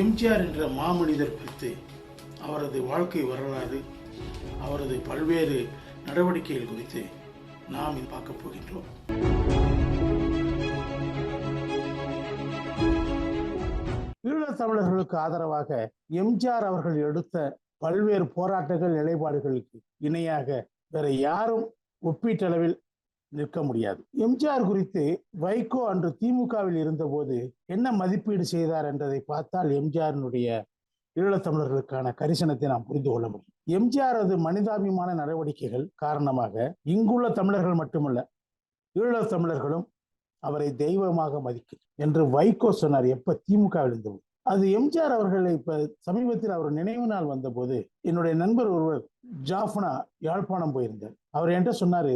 எம்ஜிஆர் என்ற மாமனிதர் குறித்து அவரது வாழ்க்கை வரலாறு, அவரது பல்வேறு நடவடிக்கைகள் குறித்து நாம் பார்க்க போகின்றோம். ஈழத் தமிழர்களுக்கு ஆதரவாக எம்ஜிஆர் அவர்கள் எடுத்த பல்வேறு போராட்டங்கள், நிலைப்பாடுகளுக்கு இணையாக வேற யாரும் ஒப்பீட்டளவில் நிற்க முடியாது. எம்ஜிஆர் குறித்து வைகோ அன்று திமுகவில் இருந்தபோது என்ன மதிப்பீடு செய்தார் என்றதை பார்த்தால் எம்ஜிஆரினுடைய ஈழத்தமிழர்களுக்கான கரிசனத்தை நாம் புரிந்து கொள்ள முடியும். எம்ஜிஆரது மனிதாபிமான நடவடிக்கைகள் காரணமாக இங்குள்ள தமிழர்கள் மட்டுமல்ல, ஈழத் தமிழர்களும் அவரை தெய்வமாக மதிக்க என்று வைகோ சொன்னார். எப்ப திமுகவில் இருந்தபோது அது எம்ஜிஆர் அவர்களை இப்ப சமீபத்தில் அவர் நினைவு நாள் வந்தபோது என்னுடைய நண்பர் ஒருவர் ஜாஃப்னா யாழ்ப்பாணம் போயிருந்தார். அவர் என்கிட்ட சொன்னாரு,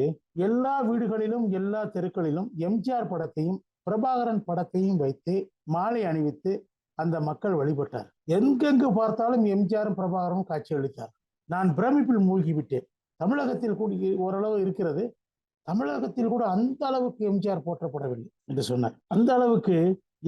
எல்லா வீடுகளிலும் எல்லா தெருக்களிலும் எம்ஜிஆர் படத்தையும் பிரபாகரன் படத்தையும் வைத்து மாலை அணிவித்து அந்த மக்கள் வழிபட்டார். எங்கெங்கு பார்த்தாலும் எம்ஜிஆரும் பிரபாகரனும் காட்சி அளித்தார். நான் பிரமிப்பில் மூழ்கிவிட்டேன். தமிழகத்தில் கூட ஓரளவு இருக்கிறது, தமிழகத்தில் கூட அந்த அளவுக்கு எம்ஜிஆர் போற்றப்படவில்லை என்று சொன்னார். அந்த அளவுக்கு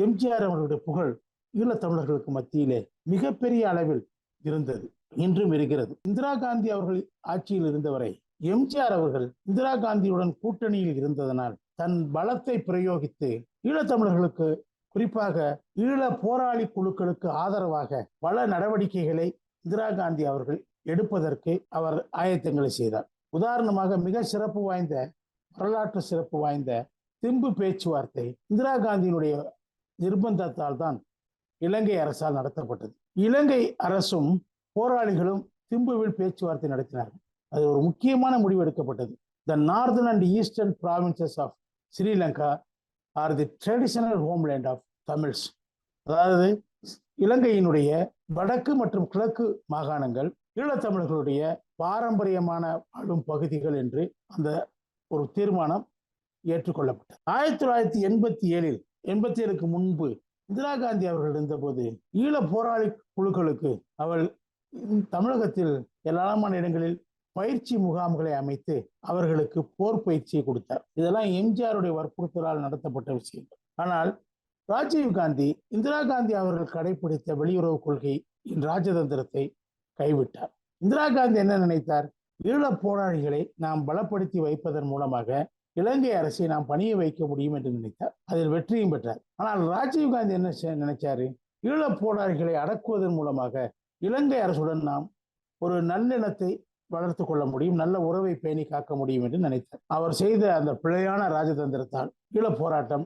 எம்ஜிஆர் அவர்களுடைய புகழ் ஈழத்தமிழர்களுக்கு மத்தியிலே மிகப்பெரிய அளவில் இருந்தது, இன்றும் இருக்கிறது. இந்திரா காந்தி அவர்கள் ஆட்சியில் இருந்தவரை எம்ஜிஆர் அவர்கள் இந்திரா காந்தியுடன் கூட்டணியில் இருந்ததனால் தன் பலத்தை பிரயோகித்து ஈழத்தமிழர்களுக்கு, குறிப்பாக ஈழ போராளி குழுக்களுக்கு ஆதரவாக பல நடவடிக்கைகளை இந்திரா காந்தி அவர்கள் எடுப்பதற்கு அவர் ஆயத்தங்களை செய்தார். உதாரணமாக மிக சிறப்பு வாய்ந்த, வரலாற்று சிறப்பு வாய்ந்த திம்பு பேச்சுவார்த்தை இந்திரா காந்தியினுடைய நிர்பந்தத்தால் தான் இலங்கை அரசால் நடத்தப்பட்டது. இலங்கை அரசும் போராளிகளும் திம்புவில் பேச்சுவார்த்தை நடத்தினார்கள். அது ஒரு முக்கியமான முடிவு எடுக்கப்பட்டது. The northern and eastern provinces of Sri Lanka are the traditional homeland of Tamils. அதாவது இலங்கையினுடைய வடக்கு மற்றும் கிழக்கு மாகாணங்கள் ஈழத்தமிழர்களுடைய பாரம்பரியமான ஆளும் பகுதிகள் என்று அந்த ஒரு தீர்மானம் ஏற்றுக்கொள்ளப்பட்டது. 1987 87க்கு முன்பு இந்திரா காந்தி அவர்கள் இருந்தபோது ஈழ போராளி குழுக்களுக்கு அவள் தமிழகத்தில் ஏராளமான இடங்களில் பயிற்சி முகாம்களை அமைத்து அவர்களுக்கு போர் பயிற்சியை கொடுத்தார். இதெல்லாம் எம்ஜிஆருடைய வற்புறுத்தலால் நடத்தப்பட்ட விஷயங்கள். ஆனால் ராஜீவ் காந்தி, இந்திரா காந்தி அவர்கள் கடைபிடித்த வெளியுறவு கொள்கையின் ராஜதந்திரத்தை கைவிட்டார். இந்திரா காந்தி என்ன நினைத்தார்? ஈழ போராளிகளை நாம் பலப்படுத்தி வைப்பதன் மூலமாக இலங்கை அரசை நாம் பணிய வைக்க முடியும் என்று நினைத்தார். அதில் வெற்றியும் பெற்றார். ஆனால் ராஜீவ் காந்தி என்ன நினைச்சாரு? ஈழ போராளிகளை அடக்குவதன் மூலமாக இலங்கை அரசுடன் நாம் ஒரு நல்லிணத்தை வளர்த்து கொள்ள முடியும், நல்ல உறவை பேணி காக்க முடியும் என்று நினைத்தார். அவர் செய்த அந்த பிழையான ராஜதந்திரத்தால் ஈழ போராட்டம்,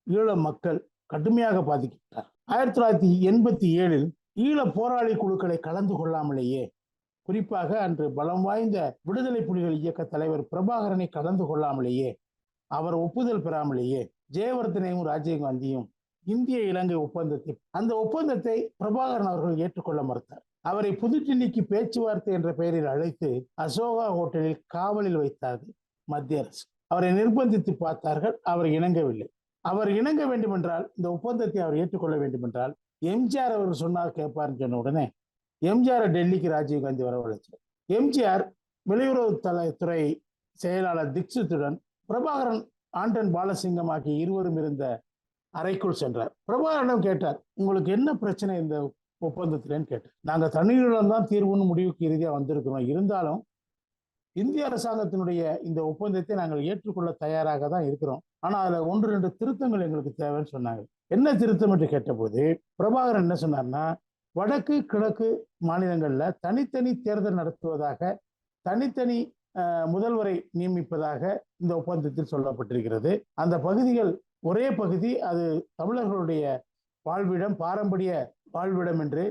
ஈழ மக்கள் கடுமையாக பாதிக்கப்பட்டார். 1987 ஈழ போராளி குழுக்களை கலந்து கொள்ளாமலேயே, குறிப்பாக அன்று பலம் வாய்ந்த விடுதலை புலிகள் இயக்க தலைவர் பிரபாகரனை கலந்து கொள்ளாமலேயே, அவர் ஒப்புதல் பெறாமலேயே ஜெயவர்தனையும் ராஜீவ்காந்தியும் இந்திய இலங்கை ஒப்பந்தத்தை, அந்த ஒப்பந்தத்தை பிரபாகரன் அவர்கள் ஏற்றுக்கொள்ள மறுத்தார். அவரை புதுடில்லிக்கு பேச்சுவார்த்தை என்ற பெயரில் அழைத்து அசோகா ஹோட்டலில் காவலில் வைத்தார் மத்திய அரசு. அவரை நிர்பந்தித்து பார்த்தார்கள், அவர் இணங்கவில்லை. அவர் இணங்க வேண்டும் என்றால், இந்த ஒப்பந்தத்தை அவர் ஏற்றுக்கொள்ள வேண்டும் என்றால் எம்ஜிஆர் அவர் சொன்னால் கேட்பார்னு சொன்ன உடனே எம்ஜிஆர் டெல்லிக்கு ராஜீவ்காந்தி வரவழைச்சார். எம்ஜிஆர் வெளியுறவு துறை செயலாளர் தீட்சித்துடன் பிரபாகரன், ஆண்டன் பாலசிங்கம் ஆகிய இருவரும் இருந்த அறைக்குள் சென்றார். பிரபாகரனிடம் கேட்டார், உங்களுக்கு என்ன பிரச்சனை இந்த ஒப்பந்தத்திலேன்னு கேட்டார். நாங்கள் தண்ணீரிடம் தான் தீர்வுன்னு முடிவுக்கு இறுதியாக வந்திருக்கிறோம், இருந்தாலும் இந்திய அரசாங்கத்தினுடைய இந்த ஒப்பந்தத்தை நாங்கள் ஏற்றுக்கொள்ள தயாராக தான் இருக்கிறோம், ஆனால் அதில் 1-2 திருத்தங்கள் எங்களுக்கு தேவைன்னு சொன்னாங்க. என்ன திருத்தம் என்று கேட்டபோது பிரபாகரன் என்ன சொன்னார்னா, வடக்கு கிழக்கு மாநிலங்கள்ல தனித்தனி தேர்தல் நடத்துவதாக, தனித்தனி முதல்வரை நியமிப்பதாக இந்த ஒப்பந்தத்தில் சொல்லப்பட்டிருக்கிறது. அந்த பகுதிகள் ஒரே பகுதி, அது தமிழர்களுடைய வாழ்விடம், பாரம்பரிய வாழ்விடம் என்று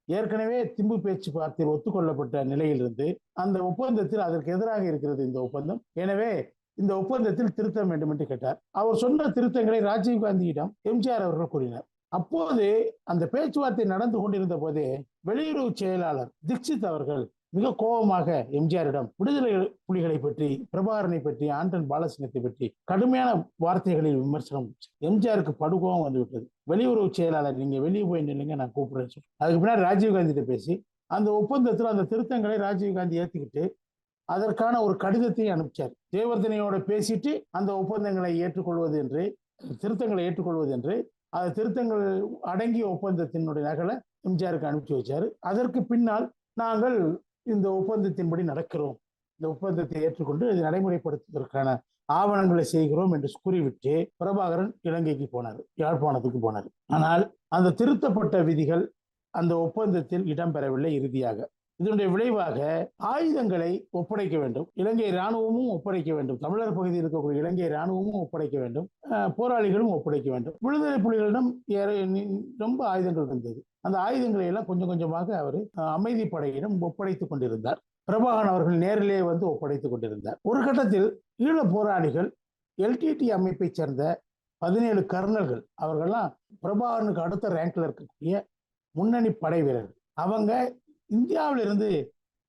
ஏற்கனவே திம்பு பேச்சுவார்த்தையில் ஒத்துக்கொள்ளப்பட்ட நிலையிலிருந்து அந்த ஒப்பந்தத்தில் அதற்கு எதிராக இருக்கிறது இந்த ஒப்பந்தம். எனவே இந்த ஒப்பந்தத்தில் திருத்தம் வேண்டும் என்று கேட்டார். அவர் சொன்ன திருத்தங்களை ராஜீவ்காந்தியிடம் எம்ஜிஆர் அவர்கள் கூறினார். அப்போது அந்த பேச்சுவார்த்தை நடந்து கொண்டிருந்த போதே வெளியுறவு செயலாளர் தீட்சித் அவர்கள் மிக கோபமாக எம்ஜிஆரிடம் விடுதலை புலிகளை பற்றி, பிரபாகரனை பற்றி, ஆண்டன் பாலசிங்கத்தை பற்றி கடுமையான வார்த்தைகளில் விமர்சனம். எம்ஜிஆருக்கு படுகோபம் வந்துவிட்டது. வெளியுறவு செயலாளர், நீங்க வெளியே போய் நில்லுங்க, நான் கூப்பிடுறேன்னு சொல்லி அதுக்கு பின்னாடி ராஜீவ்காந்திட்ட பேசி அந்த ஒப்பந்தத்தில் அந்த திருத்தங்களை ராஜீவ்காந்தி ஏற்றுக்கிட்டு அதற்கான ஒரு கடிதத்தையும் அனுப்பிச்சார். ஜெயவர்தனையோட பேசிட்டு அந்த ஒப்பந்தங்களை ஏற்றுக்கொள்வது என்று, திருத்தங்களை ஏற்றுக்கொள்வது என்று அது திருத்தங்கள் அடங்கிய ஒப்பந்தத்தினுடைய நகலை எம்ஜிஆருக்கு அனுப்பிச்சு வச்சாரு. அதற்கு பின்னால் நாங்கள் இந்த ஒப்பந்தத்தின்படி நடக்கிறோம், இந்த ஒப்பந்தத்தை ஏற்றுக்கொண்டு இதை நடைமுறைப்படுத்துவதற்கான ஆவணங்களை செய்கிறோம் என்று கூறிவிட்டு பிரபாகரன் இலங்கைக்கு போனார், யாழ்ப்பாணத்துக்கு போனார். ஆனால் அந்த திருத்தப்பட்ட விதிகள் அந்த ஒப்பந்தத்தில் இடம்பெறவில்லை. இறுதியாக இதனுடைய விளைவாக ஆயுதங்களை ஒப்படைக்க வேண்டும், இலங்கை இராணுவமும் ஒப்படைக்க வேண்டும், தமிழர் பகுதியில் இருக்கக்கூடிய இலங்கை இராணுவமும் ஒப்படைக்க வேண்டும், போராளிகளும் ஒப்படைக்க வேண்டும். விடுதலை புலிகளிடம் ரொம்ப ஆயுதங்கள் இருந்தது. அந்த ஆயுதங்களை எல்லாம் கொஞ்சம் கொஞ்சமாக அவர் அமைதிப்படையிடம் ஒப்படைத்துக் கொண்டிருந்தார். பிரபாகரன் அவர்கள் நேரிலே வந்து ஒப்படைத்துக் கொண்டிருந்தார். ஒரு கட்டத்தில் ஈழ போராளிகள் எல்டிடி அமைப்பை சேர்ந்த 17 கர்னல்கள், அவர்கள்லாம் பிரபாகரனுக்கு அடுத்த ரேங்க்ல இருக்கக்கூடிய முன்னணி படை வீரர்கள், அவங்க இந்தியாவிலிருந்து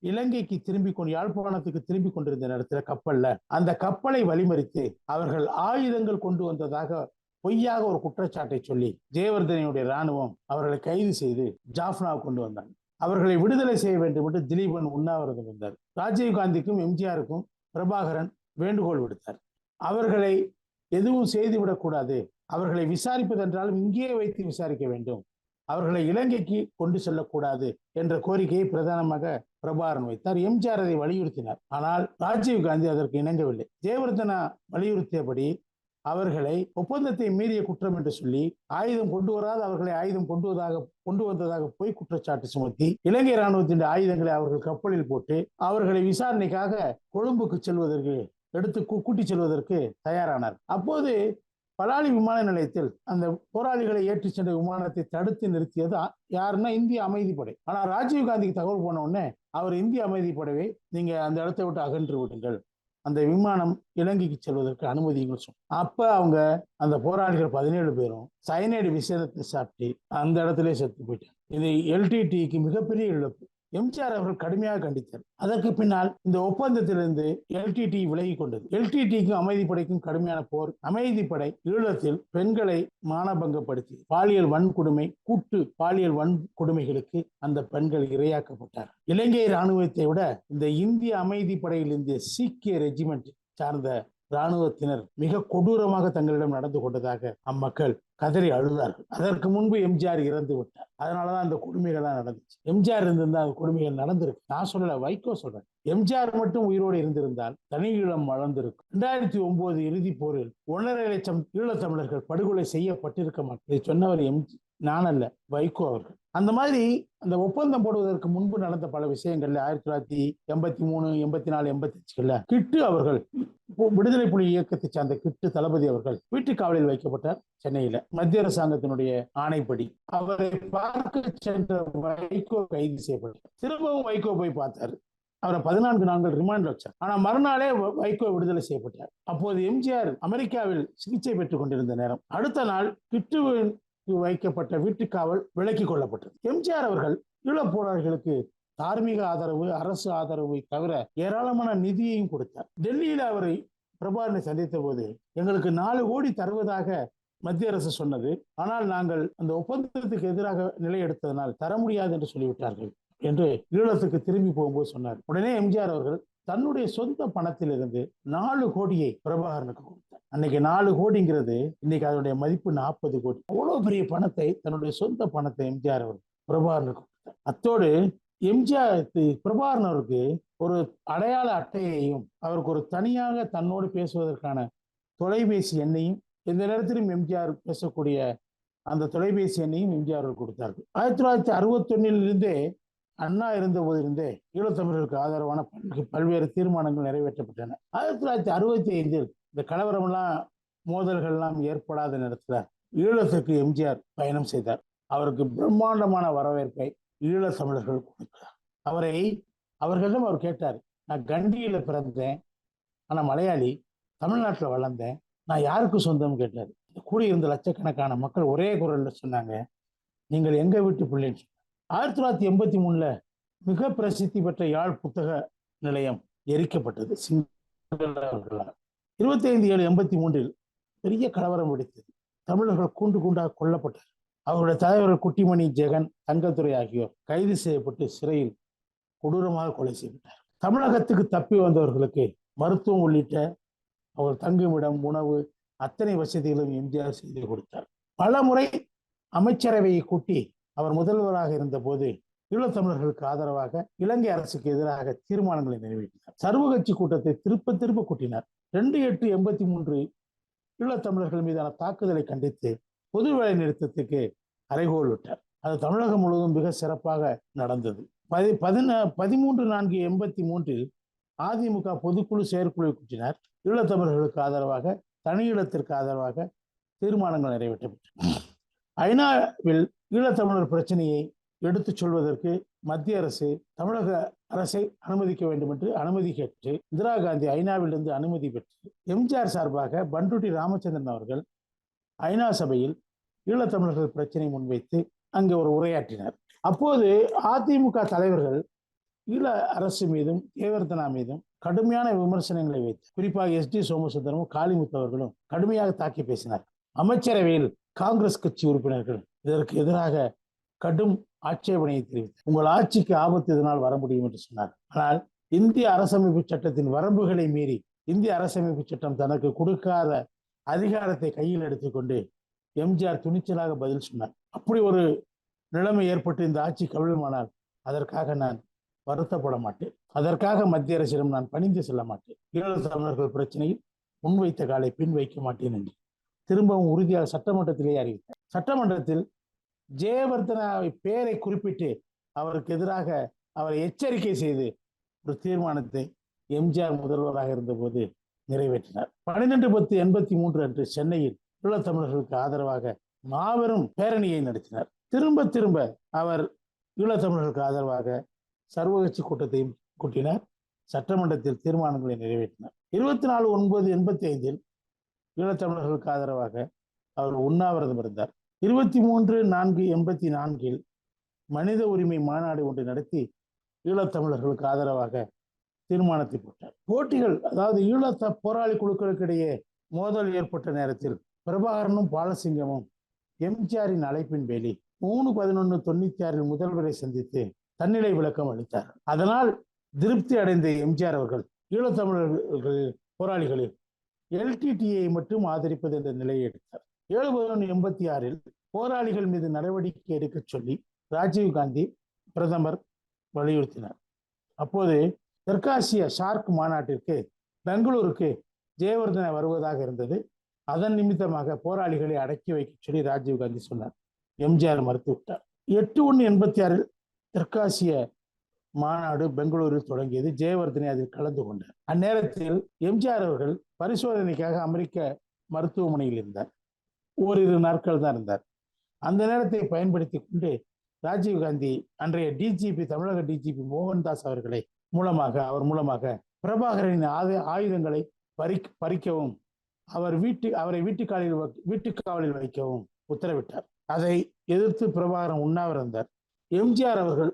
இலங்கைக்கு திரும்பி கொண்டு யாழ்ப்பாணத்துக்கு திரும்பி கொண்டிருந்த நேரத்தில் கப்பல்ல அந்த கப்பலை வழிமறித்து அவர்கள் ஆயுதங்கள் கொண்டு வந்ததாக பொய்யாக ஒரு குற்றச்சாட்டை சொல்லி ஜெயவர்தனையுடைய இராணுவம் அவர்களை கைது செய்து ஜாஃப்னாவை கொண்டு வந்தாங்க. அவர்களை விடுதலை செய்ய வேண்டும் என்று திலீபன் உண்ணாவிரதம் வந்தார். ராஜீவ்காந்திக்கும் எம்ஜிஆருக்கும் பிரபாகரன் வேண்டுகோள் விடுத்தார். அவர்களை எதுவும் செய்துவிடக்கூடாது, அவர்களை விசாரிப்பதென்றாலும் இங்கேயே வைத்து விசாரிக்க வேண்டும், அவர்களை இலங்கைக்கு கொண்டு செல்லக்கூடாது என்ற கோரிக்கையை பிரதானமாக பிரபாகரன் வைத்தார். எம்ஜிஆர் அதை வலியுறுத்தினார். ஆனால் ராஜீவ்காந்தி அதற்கு இணங்கவில்லை. ஜெயவர்தனா வலியுறுத்தியபடி அவர்களை ஒப்பந்தத்தை மீறிய குற்றம் என்று சொல்லி ஆயுதம் கொண்டு வராது அவர்களை ஆயுதம் கொண்டு வந்ததாக போய் குற்றச்சாட்டு சுமத்தி இலங்கை இராணுவத்தின் ஆயுதங்களை அவர்கள் கப்பலில் போட்டு அவர்களை விசாரணைக்காக கொழும்புக்கு செல்வதற்கு கூட்டிச் செல்வதற்கு தயாரானார். அப்போது பலாலி விமான நிலையத்தில் அந்த போராளிகளை ஏற்றி சென்ற விமானத்தை தடுத்து நிறுத்தியது யாருன்னா இந்திய அமைதிப்படை. ஆனா ராஜீவ்காந்திக்கு தகவல் போன உடனே அவர் இந்திய அமைதிப்படையை நீங்க அந்த இடத்தை விட்டு அகன்று விடுங்கள், அந்த விமானம் இலங்கைக்கு செல்வதற்கு அனுமதிகள் சொன்னார். அப்ப அவங்க அந்த போராளிகள் 17 பேரும் சயனைடு விஷயத்தை சாப்பிட்டு அந்த இடத்துல செத்து போயிட்டாங்க. இது எல்டிடிக்கு மிகப்பெரிய இழப்பு. எம்ஜிஆர் அவர்கள் கடுமையாக கண்டித்தார். அதற்கு பின்னால் இந்த ஒப்பந்தத்திலிருந்து எல்டிடி விலகி கொண்டது. எல்டிடிக்கும் அமைதிப்படைக்கும் கடுமையான போர். அமைதிப்படை ஈழத்தில் பெண்களை மானபங்கப்படுத்தி பாலியல் வன்கொடுமை, கூட்டு பாலியல் வன்கொடுமைகளுக்கு அந்த பெண்கள் இரையாக்கப்பட்டார். இலங்கை இராணுவத்தை விட இந்த இந்திய அமைதிப்படையில் இந்த சீக்கிய ரெஜிமெண்ட் சார்ந்த இராணுவத்தினர் மிக கொடூரமாக தங்களிடம் நடந்து கொண்டதாக அம்மக்கள் கதறி அழுதார்கள். அதற்கு முன்பு எம்ஜிஆர் இறந்து விட்டார். அதனாலதான் அந்த கொடுமைகள்லாம் நடந்துச்சு. எம்ஜிஆர் இருந்திருந்தா அந்த கொடுமைகள் நடந்திருக்கு. நான் சொல்லல, வைகோ சொல்றேன். எம்ஜிஆர் மட்டும் உயிரோடு இருந்திருந்தால் தனி ஈழம் வளர்ந்திருக்கும். 2009 இறுதி போரில் 1.5 லட்சம் ஈழத்தமிழர்கள் படுகொலை செய்யப்பட்டிருக்க மாட்டேன். இதை சொன்னவர் நான் அல்ல, வைகோ அவர்கள். அந்த மாதிரி அந்த ஒப்பந்தம் போடுவதற்கு முன்பு நடந்த பல விஷயங்கள்ல 1983, 84, 85 கிட்டு அவர்கள், விடுதலை புலி இயக்கத்தை சார்ந்த கிட்டு தளபதி அவர்கள் வீட்டு காவலில் வைக்கப்பட்டார் சென்னையில. மத்திய அரசாங்கத்தினுடைய ஆணைப்படி அவரை பார்க்க சென்ற வைகோ கைது செய்யப்பட்டார். திரும்பவும் வைகோ போய் பார்த்தாரு. அவரை 14 நாட்கள் ரிமாண்ட்ல வச்சார். ஆனா மறுநாளே வைகோ விடுதலை செய்யப்பட்டார். அப்போது எம்ஜிஆர் அமெரிக்காவில் சிகிச்சை பெற்றுக் கொண்டிருந்த நேரம். அடுத்த நாள் கிட்டு வைக்கப்பட்ட வீட்டுக்காவல் விலக்கிக் கொள்ளப்பட்டது. எம்ஜிஆர் அவர்கள் ஈழப் போராளிகளுக்கு தார்மீக ஆதரவு, அரசு ஆதரவை தவிர ஏராளமான நிதியையும் கொடுத்தார். டெல்லியில அவரை பிரபாகரனை சந்தித்த போது எங்களுக்கு 4 கோடி தருவதாக மத்திய அரசு சொன்னது, ஆனால் நாங்கள் அந்த ஒப்பந்தத்துக்கு எதிராக நிலை எடுத்ததனால் தர முடியாது என்று சொல்லிவிட்டார்கள் என்று ஈழத்துக்கு திரும்பி போகும்போது சொன்னார். உடனே எம்ஜிஆர் அவர்கள் தன்னுடைய சொந்த பணத்திலிருந்து 4 கோடியை பிரபாகரனுக்கு கொடுத்தார். அன்னைக்கு 4 கோடிங்கிறது இன்னைக்கு அதனுடைய மதிப்பு 40 கோடி. அவ்வளவு பெரிய பணத்தை, தன்னுடைய சொந்த பணத்தை எம்ஜிஆர் அவர் பிரபாகரனுக்கு கொடுத்தார். அத்தோடு எம்ஜிஆர் பிரபாகரன் அவருக்கு ஒரு அடையாள அட்டையையும் அவருக்கு ஒரு தனியாக தன்னோடு பேசுவதற்கான தொலைபேசி எண்ணையும், எந்த நேரத்திலும் எம்ஜிஆர் பேசக்கூடிய அந்த தொலைபேசி எண்ணையும் எம்ஜிஆர் கொடுத்தார்கள். 1961 அண்ணா இருந்த போதிலிருந்தே ஈழத்தமிழர்களுக்கு ஆதரவான பல்வேறு தீர்மானங்கள் நிறைவேற்றப்பட்டன. 1965 இந்த கலவரம்லாம் மோதல்கள்லாம் ஏற்படாத நேரத்தில் ஈழத்துக்கு எம்ஜிஆர் பயணம் செய்தார். அவருக்கு பிரம்மாண்டமான வரவேற்பை ஈழத் தமிழர்கள் கொடுக்கிறார். அவர்களிடம் அவர் கேட்டார், நான் கண்டியில பிறந்தேன், ஆனா மலையாளி, தமிழ்நாட்டில் வளர்ந்தேன், நான் யாருக்கு சொந்தம் கேட்டார். கூடியிருந்த லட்சக்கணக்கான மக்கள் ஒரே குரல்ல சொன்னாங்க, நீங்கள் எங்க வீட்டு பிள்ளைன்னு சொன்னாங்க. 1983 மிக பிரசித்தி பெற்ற யாழ் புத்தக நிலையம் எரிக்கப்பட்டது சிங்களவர்களால். 25/7/83 பெரிய கலவரம் வெடித்தது. தமிழர்கள் கூண்டு கூண்டாக கொல்லப்பட்டார். அவருடைய தலைவர்கள் குட்டிமணி, ஜெகன், தங்கத்துறை ஆகியோர் கைது செய்யப்பட்டு சிறையில் கொடூரமாக கொலை செய்யப்பட்டார். தமிழகத்துக்கு தப்பி வந்தவர்களுக்கு மருத்துவம் உள்ளிட்ட அவர் தங்குமிடம், உணவு, அத்தனை வசதிகளும் எம்ஜிஆர் செய்து கொடுத்தார். பல முறை அமைச்சரவையை கூட்டி அவர் முதல்வராக இருந்தபோது ஈழத்தமிழர்களுக்கு ஆதரவாக இலங்கை அரசுக்கு எதிராக தீர்மானங்களை நிறைவேற்றினார். சர்வகட்சி கூட்டத்தை திருப்ப கூட்டினார். 2883 ஈழத்தமிழர்கள் மீதான தாக்குதலை கண்டித்து பொது வேலை நிறுத்தத்துக்கு அறைகோல் விட்டார். அது தமிழகம் முழுவதும் மிக சிறப்பாக நடந்தது. 13/4/83 அதிமுக பொதுக்குழு செயற்குழு கூட்டினார். ஈழத்தமிழர்களுக்கு ஆதரவாக, தனியீழத்திற்கு ஆதரவாக தீர்மானங்கள் நிறைவேற்றப்பட்டன. ஐநாவில் ஈழத்தமிழர் பிரச்சனையை எடுத்துச் சொல்வதற்கு மத்திய அரசு தமிழக அரசை அனுமதிக்க வேண்டும் என்று அனுமதி கேட்டு இந்திரா காந்தி ஐநாவிலிருந்து அனுமதி பெற்று எம்ஜிஆர் சார்பாக பண்ருட்டி ராமச்சந்திரன் அவர்கள் ஐநா சபையில் ஈழத்தமிழர்கள் பிரச்சனை முன்வைத்து அங்கே ஒரு உரையாற்றினார். அப்போது அதிமுக தலைவர்கள் ஈழ அரசு மீதும் ஜெயவர்தனா மீதும் கடுமையான விமர்சனங்களை வைத்து, குறிப்பாக SD சோமசுந்தரமும் காளிமுத்து அவர்களும் கடுமையாக தாக்கி பேசினார். அமைச்சரவையில் காங்கிரஸ் கட்சி உறுப்பினர்கள் இதற்கு எதிராக கடும் ஆட்சேபனையை தெரிவித்தார். உங்கள் ஆட்சிக்கு ஆபத்து இதனால் வர முடியும் என்று சொன்னார். ஆனால் இந்திய அரசமைப்பு சட்டத்தின் வரம்புகளை மீறி இந்திய அரசமைப்பு சட்டம் தனக்கு கொடுக்காத அதிகாரத்தை கையில் எடுத்துக்கொண்டு எம்ஜிஆர் துணிச்சலாக பதில் சொன்னார். அப்படி ஒரு நிலைமை ஏற்பட்டு இந்த ஆட்சி கவிழுமானால் அதற்காக நான் வருத்தப்பட மாட்டேன். அதற்காக மத்திய அரசிடம் நான் பணிந்து செல்ல மாட்டேன். ஈழத்தமிழர்கள் பிரச்சனையில் முன்வைத்த காலை பின் வைக்க மாட்டேன் என்று திரும்பவும் உறுதியாக சட்டமன்றத்திலேயே அறிவித்தார். சட்டமன்றத்தில் ஜெயவர்தனாவை பெயரை குறிப்பிட்டு அவருக்கு எதிராக அவரை எச்சரிக்கை செய்து ஒரு தீர்மானத்தை எம்ஜிஆர் முதல்வராக இருந்தபோது நிறைவேற்றினார். 12/10/83 அன்று சென்னையில் ஈழத்தமிழர்களுக்கு ஆதரவாக மாபெரும் பேரணியை நடத்தினார். திரும்ப அவர் ஈழத்தமிழர்களுக்கு ஆதரவாக சர்வகட்சி கூட்டத்தையும் கூட்டினார். சட்டமன்றத்தில் தீர்மானங்களை நிறைவேற்றினார். 24/9/85 ஈழத்தமிழர்களுக்கு ஆதரவாக அவர் உண்ணாவிரதம் இருந்தார். 23/4/84 மனித உரிமை மாநாடு ஒன்று நடத்தி ஈழத்தமிழர்களுக்கு ஆதரவாக தீர்மானத்தை போட்டார். போட்டிகள், அதாவது ஈழத்த போராளி குழுக்களுக்கு இடையே மோதல் ஏற்பட்ட நேரத்தில் பிரபாகரனும் பாலசிங்கமும் எம்ஜிஆரின் அழைப்பின் பேரில் 3/11/96 முதல்வரை சந்தித்து தன்னிலை விளக்கம் அளித்தார். அதனால் திருப்தி அடைந்த எம்ஜிஆர் அவர்கள் ஈழத்தமிழர்கள் போராளிகளில் LTTE மட்டும் ஆதரிப்பது என்ற நிலையை எடுத்தார். 7/11/86 போராளிகள் மீது நடவடிக்கை எடுக்க சொல்லி ராஜீவ்காந்தி பிரதமர் வலியுறுத்தினார். அப்போது தெற்காசிய ஷார்க் மாநாட்டிற்கு பெங்களூருக்கு ஜெயவர்தனா வருவதாக இருந்தது. அதன் நிமித்தமாக போராளிகளை அடக்கி வைக்க சொல்லி ராஜீவ்காந்தி சொன்னார். எம்ஜிஆர் மறுத்துவிட்டார். 8/1/86 தெற்காசிய மாநாடு பெங்களூரில் தொடங்கியது. ஜெயவர்தனை அதில் கலந்து கொண்டார். அந்நேரத்தில் எம்ஜிஆர் அவர்கள் பரிசோதனைக்காக அமெரிக்க மருத்துவமனையில் இருந்தார். ஓரிரு நாட்கள் தான் இருந்தார். அந்த நேரத்தை பயன்படுத்தி கொண்டு ராஜீவ்காந்தி அன்றைய டிஜிபி, தமிழக டிஜிபி மோகன்தாஸ் அவர்களை அவர் மூலமாக பிரபாகரனின் ஆயுதங்களை பறிக்கவும் அவரை வீட்டுக்காவலில் வைக்கவும் உத்தரவிட்டார். அதை எதிர்த்து பிரபாகரன் உண்ணாவிரந்தார். எம்ஜிஆர் அவர்கள்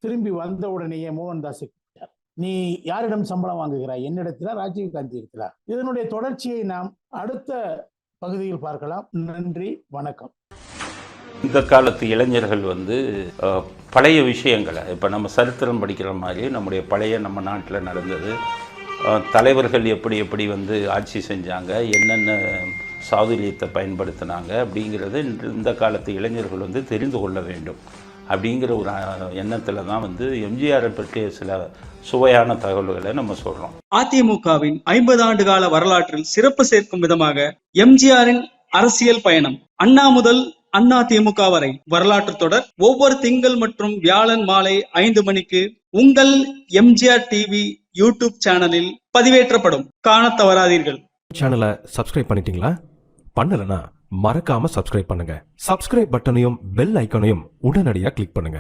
திரும்பி வந்த உடனேயே மோகன்தாஸை கூப்பிட்டார். நீ யாரிடம் சம்பளம் வாங்குகிறாய்? என்னிடத்திலா, ராஜீவ்காந்தி இருக்கிறா? இதனுடைய தொடர்ச்சியை நாம் அடுத்த பகுதியில் பார்க்கலாம். நன்றி, வணக்கம். இந்த காலத்து இளைஞர்கள் பழைய விஷயங்களை, இப்போ நம்ம சரித்திரம் படிக்கிற மாதிரி நம்முடைய பழைய நம்ம நாட்டில் நடந்தது, தலைவர்கள் எப்படி ஆட்சி செஞ்சாங்க, என்னென்ன சாதுரியத்தை பயன்படுத்தினாங்க அப்படிங்கிறது இந்த காலத்து இளைஞர்கள் தெரிந்து கொள்ள வேண்டும் அப்படிங்கிற ஒரு எண்ணத்தில் தான் எம்ஜிஆரை பற்றிய சில சுவையான தகவல்களை நம்ம சொல்றோம். அதிமுகவின் 50 ஆண்டு கால வரலாற்றில் சிறப்பு சேர்க்கும் விதமாக எம்ஜிஆரின் அரசியல் பயணம், அண்ணா முதல் அண்ணா திமுக வரை வரலாற்று தொடர் ஒவ்வொரு திங்கள் மற்றும் வியாழன் மாலை 5 மணிக்கு உங்கள் எம்ஜிஆர் டிவி யூடியூப் சேனலில் பதிவேற்றப்படும். காண தவறாதீர்கள். சேனலை சப்ஸ்கிரைப் பண்ணிட்டீங்களா? பண்ணலனா மறக்காம சப்ஸ்கிரைப் பண்ணுங்க. சப்ஸ்கிரைப் பட்டனையும் பெல் ஐக்கானையும் உடனடியாக கிளிக் பண்ணுங்க.